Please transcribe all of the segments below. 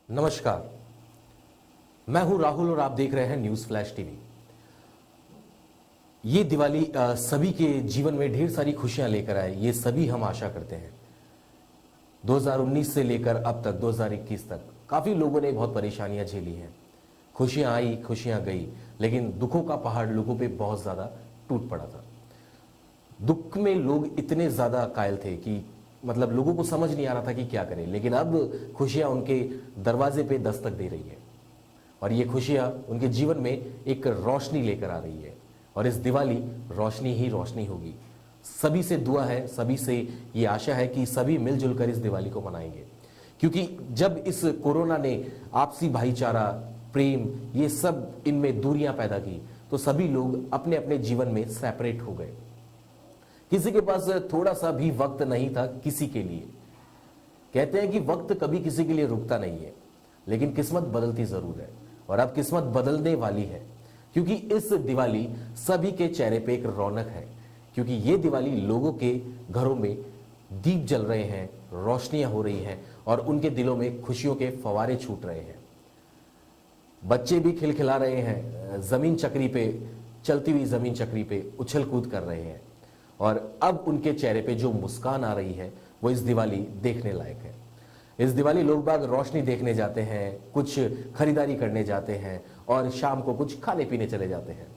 नमस्कार। मैं हूं राहुल और आप देख रहे हैं न्यूज फ्लैश टीवी। ये दिवाली सभी के जीवन में ढेर सारी खुशियां लेकर आए, ये सभी हम आशा करते हैं। 2019 से लेकर अब तक 2021 तक काफी लोगों ने बहुत परेशानियां झेली हैं। खुशियां आई, खुशियां गई, लेकिन दुखों का पहाड़ लोगों पे बहुत ज्यादा टूट पड़ा था। दुख में लोग इतने ज्यादा कायल थे कि मतलब लोगों को समझ नहीं आ रहा था कि क्या करें। लेकिन अब खुशियां उनके दरवाजे पे दस्तक दे रही है और ये खुशियां उनके जीवन में एक रोशनी लेकर आ रही है। और इस दिवाली रोशनी ही रोशनी होगी। सभी से दुआ है, सभी से ये आशा है कि सभी मिलजुल कर इस दिवाली को मनाएंगे, क्योंकि जब इस कोरोना ने आपसी भाईचारा, प्रेम, ये सब इनमें दूरियां पैदा की तो सभी लोग अपने अपने जीवन में सेपरेट हो गए। किसी के पास थोड़ा सा भी वक्त नहीं था किसी के लिए। कहते हैं कि वक्त कभी किसी के लिए रुकता नहीं है, लेकिन किस्मत बदलती जरूर है और अब किस्मत बदलने वाली है, क्योंकि इस दिवाली सभी के चेहरे पे एक रौनक है। क्योंकि ये दिवाली लोगों के घरों में दीप जल रहे हैं, रोशनियां हो रही हैं और उनके दिलों में खुशियों के फवारे छूट रहे हैं। बच्चे भी खिलखिला रहे हैं, जमीन चक्री पे चलती हुई जमीन चक्री पे उछल कूद कर रहे हैं और अब उनके चेहरे पे जो मुस्कान आ रही है वो इस दिवाली देखने लायक है। इस दिवाली लोग बाग रोशनी देखने जाते हैं, कुछ खरीदारी करने जाते हैं और शाम को कुछ खाने पीने चले जाते हैं।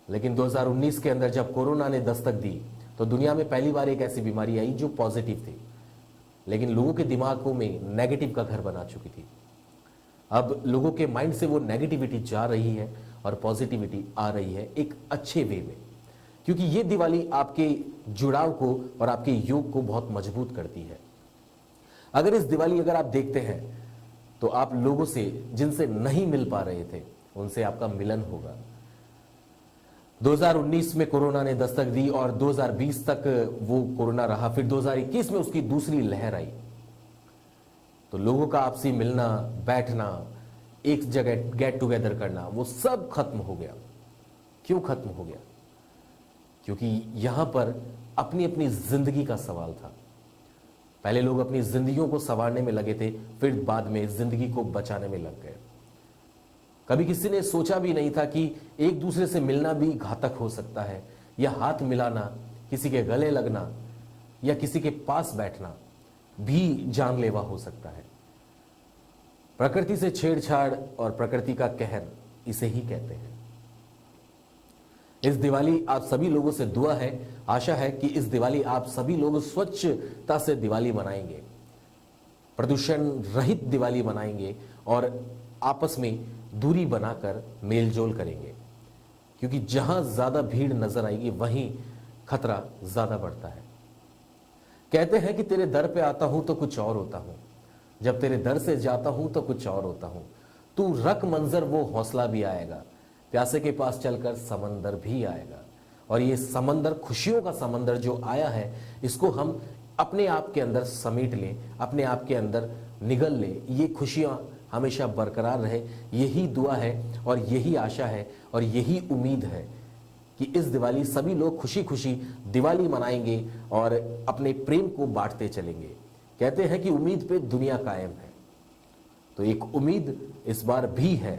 लेकिन 2019 के अंदर जब कोरोना ने दस्तक दी तो दुनिया में पहली बार एक ऐसी बीमारी आई जो पॉजिटिव थी, लेकिन लोगों के दिमागों में नेगेटिव का घर बना चुकी थी। अब लोगों के माइंड से वो नेगेटिविटी जा रही है और पॉजिटिविटी आ रही है एक अच्छे वे में, क्योंकि ये दिवाली आपके जुड़ाव को और आपके योग को बहुत मजबूत करती है। अगर इस दिवाली अगर आप देखते हैं तो आप लोगों से जिनसे नहीं मिल पा रहे थे उनसे आपका मिलन होगा। 2019 में कोरोना ने दस्तक दी और 2020 तक वो कोरोना रहा, फिर 2021 में उसकी दूसरी लहर आई तो लोगों का आपसी मिलना, बैठना, एक जगह गेट टुगेदर करना, वो सब खत्म हो गया। क्यों खत्म हो गया? क्योंकि यहां पर अपनी अपनी जिंदगी का सवाल था। पहले लोग अपनी जिंदगियों को संवारने में लगे थे, फिर बाद में जिंदगी को बचाने में लग गए। कभी किसी ने सोचा भी नहीं था कि एक दूसरे से मिलना भी घातक हो सकता है, या हाथ मिलाना, किसी के गले लगना या किसी के पास बैठना भी जानलेवा हो सकता है। प्रकृति से छेड़छाड़ और प्रकृति का कहर इसे ही कहते हैं। इस दिवाली आप सभी लोगों से दुआ है, आशा है कि इस दिवाली आप सभी लोग स्वच्छता से दिवाली मनाएंगे, प्रदूषण रहित दिवाली मनाएंगे और आपस में दूरी बनाकर मेलजोल करेंगे, क्योंकि जहां ज्यादा भीड़ नजर आएगी वहीं खतरा ज्यादा बढ़ता है। कहते हैं कि तेरे दर पे आता हूं तो कुछ और होता हूं, जब तेरे दर से जाता हूं तो कुछ और होता हूं। तू रख मंजर वो हौसला भी आएगा, प्यासे के पास चलकर समंदर भी आएगा। और ये समंदर, खुशियों का समंदर जो आया है, इसको हम अपने आप के अंदर समेट लें, अपने आप के अंदर निगल लें। ये खुशियां हमेशा बरकरार रहे, यही दुआ है और यही आशा है और यही उम्मीद है कि इस दिवाली सभी लोग खुशी खुशी दिवाली मनाएंगे और अपने प्रेम को बांटते चलेंगे। कहते हैं कि उम्मीद पे दुनिया कायम है, तो एक उम्मीद इस बार भी है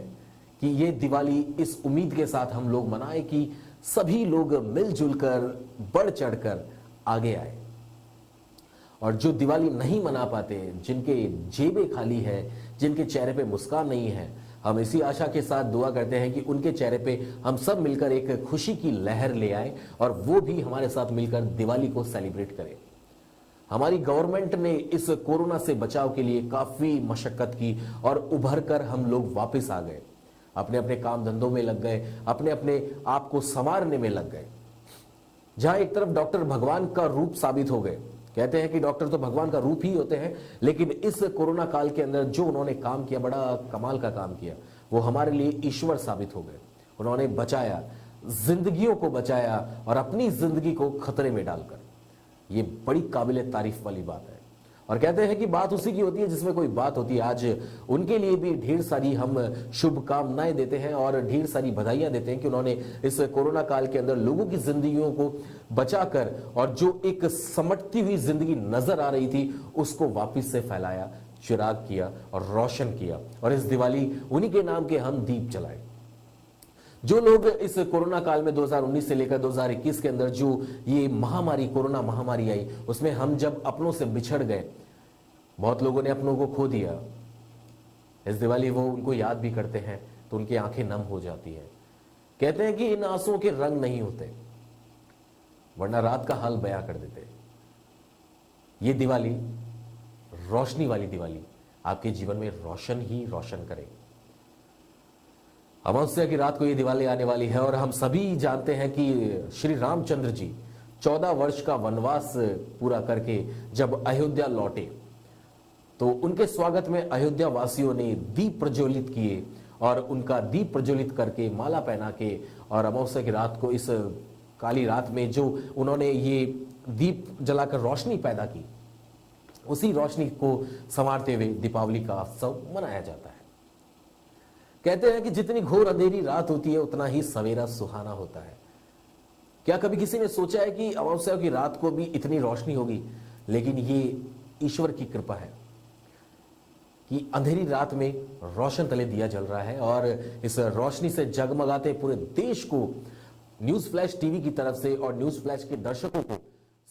कि ये दिवाली इस उम्मीद के साथ हम लोग मनाएं कि सभी लोग मिलजुल कर, बढ़ चढ़कर आगे आए। और जो दिवाली नहीं मना पाते, जिनके जेबें खाली है, जिनके चेहरे पे मुस्कान नहीं है, हम इसी आशा के साथ दुआ करते हैं कि उनके चेहरे पे हम सब मिलकर एक खुशी की लहर ले आए और वो भी हमारे साथ मिलकर दिवाली को सेलिब्रेट करें। हमारी गवर्नमेंट ने इस कोरोना से बचाव के लिए काफी मशक्कत की और उभर कर हम लोग वापस आ गए, अपने अपने काम धंधों में लग गए, अपने अपने आप को संवारने में लग गए। जहां एक तरफ डॉक्टर भगवान का रूप साबित हो गए, कहते हैं कि डॉक्टर तो भगवान का रूप ही होते हैं, लेकिन इस कोरोना काल के अंदर जो उन्होंने काम किया, बड़ा कमाल का काम किया, वो हमारे लिए ईश्वर साबित हो गए। उन्होंने बचाया, जिंदगियों को बचाया और अपनी जिंदगी को खतरे में डालकर। ये बड़ी काबिले तारीफ वाली बात है। और कहते हैं कि बात उसी की होती है जिसमें कोई बात होती है। आज उनके लिए भी ढेर सारी हम शुभकामनाएं देते हैं और ढेर सारी बधाइयां देते हैं कि उन्होंने इस कोरोना काल के अंदर लोगों की जिंदगियों को बचाकर और जो एक समटती हुई जिंदगी नजर आ रही थी उसको वापस से फैलाया, चिराग किया और रोशन किया, और इस दिवाली उन्हीं के नाम के हम दीप जलाए। जो लोग इस कोरोना काल में 2019 से लेकर 2021 के अंदर जो ये महामारी, कोरोना महामारी आई, उसमें हम जब अपनों से बिछड़ गए, बहुत लोगों ने अपनों को खो दिया, इस दिवाली वो उनको याद भी करते हैं तो उनकी आंखें नम हो जाती है। कहते हैं कि इन आंसुओं के रंग नहीं होते, वरना रात का हाल बयां कर देते। ये दिवाली, रोशनी वाली दिवाली, आपके जीवन में रोशन ही रोशन करे। अमावस्या की रात को ये दिवाली आने वाली है और हम सभी जानते हैं कि श्री रामचंद्र जी 14 वर्ष का वनवास पूरा करके जब अयोध्या लौटे तो उनके स्वागत में अयोध्या वासियों ने दीप प्रज्वलित किए, और उनका दीप प्रज्वलित करके, माला पहना के, और अमावस्या की रात को, इस काली रात में जो उन्होंने ये दीप जलाकर रोशनी पैदा की, उसी रोशनी को संवारते हुए दीपावली का उत्सव मनाया जाता है। कहते हैं कि जितनी घोर अंधेरी रात होती है उतना ही सवेरा सुहाना होता है। क्या कभी किसी ने सोचा है कि अमावस्या की रात को भी इतनी रोशनी होगी? लेकिन ये ईश्वर की कृपा है कि अंधेरी रात में रोशन तले दिया जल रहा है, और इस रोशनी से जगमगाते पूरे देश को न्यूज फ्लैश टीवी की तरफ से और न्यूज फ्लैश के दर्शकों को,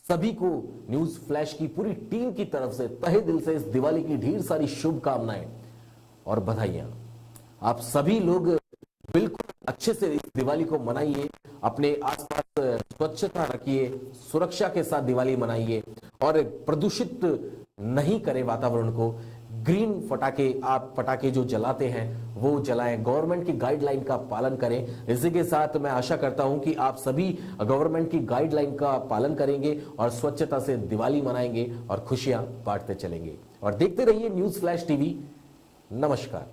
सभी को न्यूज फ्लैश की पूरी टीम की तरफ से तहे दिल से इस दिवाली की ढेर सारी शुभकामनाएं और बधाइयां। आप सभी लोग बिल्कुल अच्छे से इस दिवाली को मनाइए, अपने आसपास स्वच्छता रखिए, सुरक्षा के साथ दिवाली मनाइए, और प्रदूषित नहीं करें वातावरण को। ग्रीन पटाखे, आप पटाखे जो जलाते हैं वो जलाएं, गवर्नमेंट की गाइडलाइन का पालन करें। इसी के साथ मैं आशा करता हूं कि आप सभी गवर्नमेंट की गाइडलाइन का पालन करेंगे और स्वच्छता से दिवाली मनाएंगे और खुशियां बांटते चलेंगे। और देखते रहिए न्यूज फ्लैश टीवी। नमस्कार।